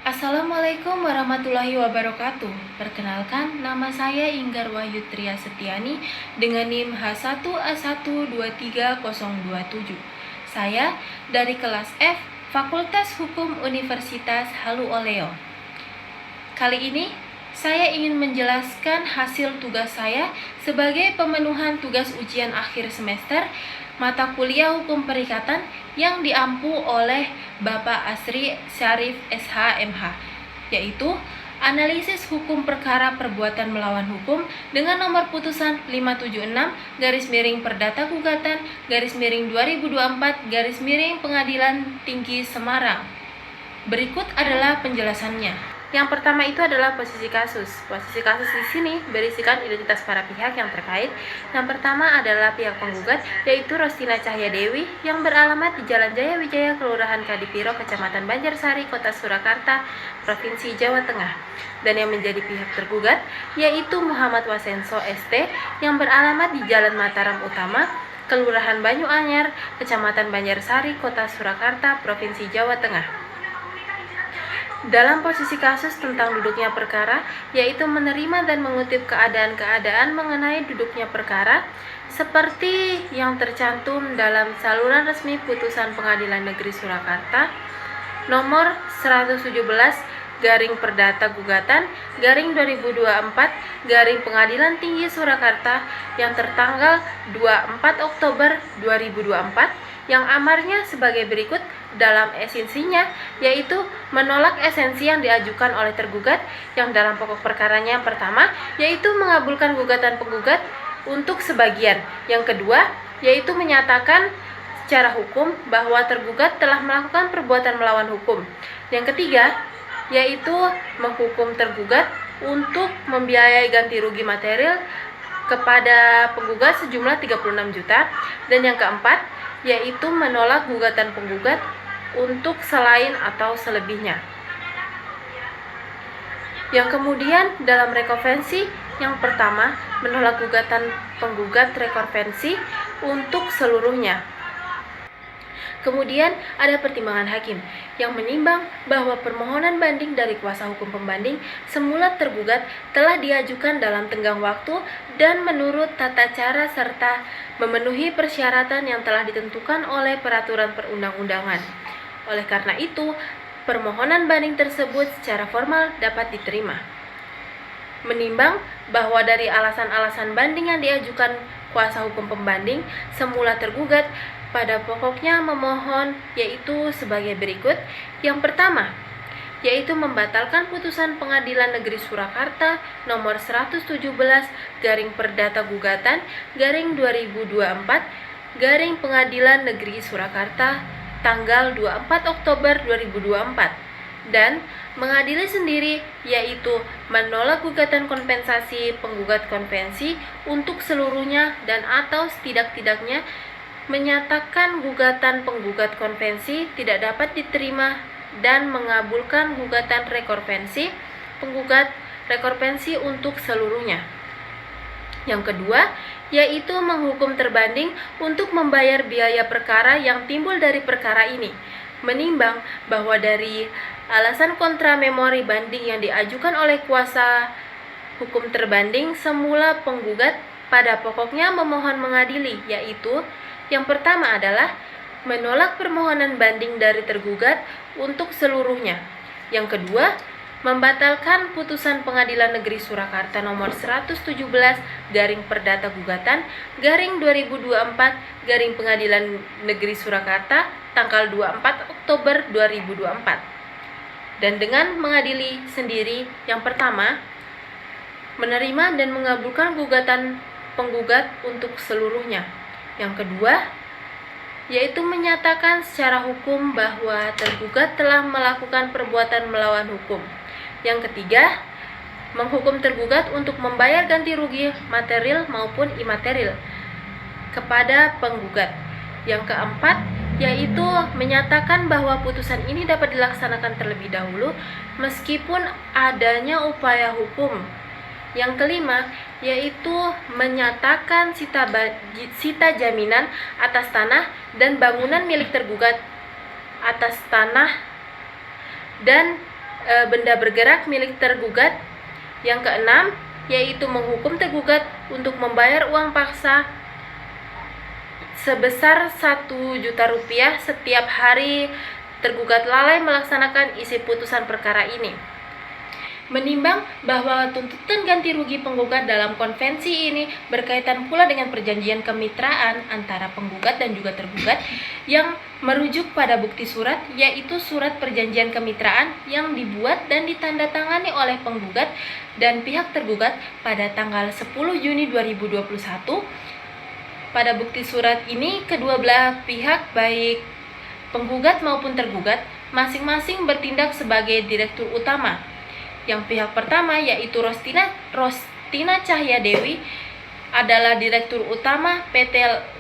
Assalamualaikum warahmatullahi wabarakatuh. Perkenalkan, nama saya Inggar Wahyu Tria Setiani dengan NIM H1A1230027. Saya dari kelas F, Fakultas Hukum Universitas Halu Oleo. Kali ini, saya ingin menjelaskan hasil tugas saya sebagai pemenuhan tugas ujian akhir semester mata kuliah Hukum Perikatan yang diampu oleh Bapak Asri Syarif SH.MH, yaitu Analisis Hukum Perkara Perbuatan Melawan Hukum dengan nomor putusan 576 Perdata Gugatan /2024 Pengadilan Tinggi Semarang. Berikut adalah penjelasannya. Yang pertama itu adalah posisi kasus. Posisi kasus di sini berisikan identitas para pihak yang terkait. Yang pertama adalah pihak penggugat, yaitu Rostina Cahya Dewi yang beralamat di Jalan Jaya Wijaya, Kelurahan Kadipiro, Kecamatan Banjarsari, Kota Surakarta, Provinsi Jawa Tengah. Dan yang menjadi pihak tergugat yaitu Muhammad Wasenso ST yang beralamat di Jalan Mataram Utama, Kelurahan Banyuanyar, Kecamatan Banjarsari, Kota Surakarta, Provinsi Jawa Tengah. Dalam posisi kasus tentang duduknya perkara, yaitu menerima dan mengutip keadaan-keadaan mengenai duduknya perkara, seperti yang tercantum dalam saluran resmi putusan Pengadilan Negeri Surakarta, nomor 117 Perdata Gugatan /2024 Pengadilan Tinggi Surakarta yang tertanggal 24 Oktober 2024, yang amarnya sebagai berikut dalam esensinya, yaitu menolak esensi yang diajukan oleh tergugat yang dalam pokok perkaranya yang pertama, yaitu mengabulkan gugatan penggugat untuk sebagian. Yang kedua, yaitu menyatakan secara hukum bahwa tergugat telah melakukan perbuatan melawan hukum. Yang ketiga, yaitu menghukum tergugat untuk membiayai ganti rugi material kepada penggugat sejumlah 36 juta. Dan yang keempat, yaitu menolak gugatan penggugat untuk selain atau selebihnya. Yang kemudian dalam rekonvensi yang pertama, menolak gugatan penggugat rekonvensi untuk seluruhnya. Kemudian ada pertimbangan hakim yang menimbang bahwa permohonan banding dari kuasa hukum pembanding semula tergugat telah diajukan dalam tenggang waktu dan menurut tata cara serta memenuhi persyaratan yang telah ditentukan oleh peraturan perundang-undangan. Oleh karena itu, permohonan banding tersebut secara formal dapat diterima. Menimbang bahwa dari alasan-alasan banding yang diajukan kuasa hukum pembanding, semula tergugat pada pokoknya memohon yaitu sebagai berikut. Yang pertama, yaitu membatalkan putusan Pengadilan Negeri Surakarta nomor 117 Perdata Gugatan /2024 Pengadilan Negeri Surakarta tanggal 24 Oktober 2024, dan mengadili sendiri, yaitu menolak gugatan kompensasi penggugat konvensi untuk seluruhnya dan atau setidak-tidaknya menyatakan gugatan penggugat konvensi tidak dapat diterima dan mengabulkan gugatan rekonvensi penggugat rekonvensi untuk seluruhnya. Yang kedua, yaitu menghukum terbanding untuk membayar biaya perkara yang timbul dari perkara ini, menimbang bahwa dari alasan kontra memori banding yang diajukan oleh kuasa hukum terbanding, semula penggugat pada pokoknya memohon mengadili, yaitu yang pertama adalah menolak permohonan banding dari tergugat untuk seluruhnya. Yang kedua, membatalkan putusan Pengadilan Negeri Surakarta nomor 117 Perdata Gugatan /2024 Pengadilan Negeri Surakarta tanggal 24 Oktober 2024. Dan dengan mengadili sendiri, yang pertama, menerima dan mengabulkan gugatan penggugat untuk seluruhnya. Yang kedua, yaitu menyatakan secara hukum bahwa tergugat telah melakukan perbuatan melawan hukum. Yang ketiga, menghukum tergugat untuk membayar ganti rugi material maupun imaterial kepada penggugat. Yang keempat, yaitu menyatakan bahwa putusan ini dapat dilaksanakan terlebih dahulu meskipun adanya upaya hukum. Yang kelima, yaitu menyatakan sita jaminan atas tanah dan bangunan milik tergugat atas tanah dan benda bergerak milik tergugat. Yang keenam, yaitu menghukum tergugat untuk membayar uang paksa sebesar 1 juta rupiah setiap hari tergugat lalai melaksanakan isi putusan perkara ini. Menimbang bahwa tuntutan ganti rugi penggugat dalam konvensi ini berkaitan pula dengan perjanjian kemitraan antara penggugat dan juga tergugat yang merujuk pada bukti surat, yaitu surat perjanjian kemitraan yang dibuat dan ditandatangani oleh penggugat dan pihak tergugat pada tanggal 10 Juni 2021. Pada bukti surat ini, kedua belah pihak baik penggugat maupun tergugat masing-masing bertindak sebagai direktur utama. Yang pihak pertama yaitu Rostina Cahya Dewi adalah direktur utama PT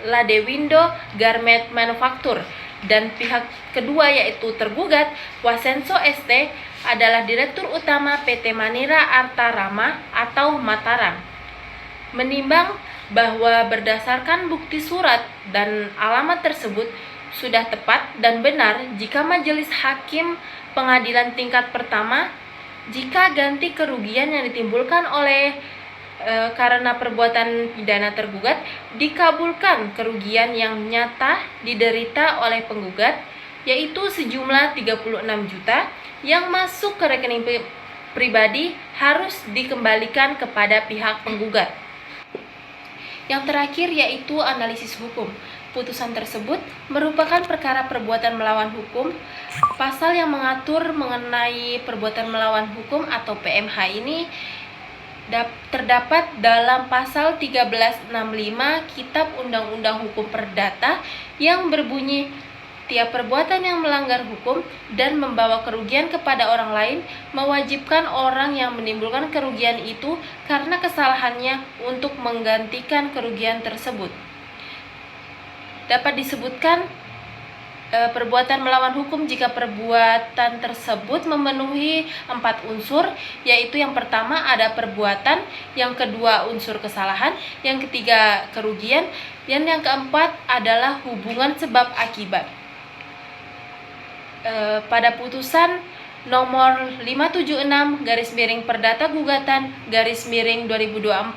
Ladewindo Garment Manufaktur, dan pihak kedua yaitu tergugat Wasenso ST adalah direktur utama PT Manira Arta Rama atau Mataram. Menimbang bahwa berdasarkan bukti surat dan alamat tersebut sudah tepat dan benar jika majelis hakim pengadilan tingkat pertama, jika ganti kerugian yang ditimbulkan oleh karena perbuatan pidana tergugat dikabulkan kerugian yang nyata diderita oleh penggugat, yaitu sejumlah 36 juta yang masuk ke rekening pribadi harus dikembalikan kepada pihak penggugat. Yang terakhir yaitu analisis hukum. Putusan tersebut merupakan perkara perbuatan melawan hukum. Pasal yang mengatur mengenai perbuatan melawan hukum atau PMH ini terdapat dalam pasal 1365 Kitab Undang-Undang Hukum Perdata yang berbunyi, tiap perbuatan yang melanggar hukum dan membawa kerugian kepada orang lain mewajibkan orang yang menimbulkan kerugian itu karena kesalahannya untuk menggantikan kerugian tersebut. Dapat disebutkan perbuatan melawan hukum jika perbuatan tersebut memenuhi 4 unsur, yaitu yang pertama ada perbuatan, yang kedua unsur kesalahan, yang ketiga kerugian, dan yang keempat adalah hubungan sebab akibat. Pada putusan nomor 576 Perdata Gugatan _2024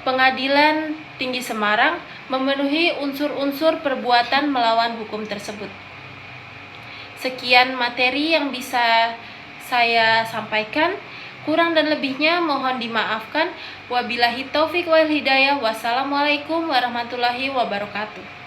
Pengadilan Tinggi Semarang memenuhi unsur-unsur perbuatan melawan hukum tersebut. Sekian materi yang bisa saya sampaikan. Kurang dan lebihnya mohon dimaafkan. Wabillahi taufik wal hidayah. Wassalamualaikum warahmatullahi wabarakatuh.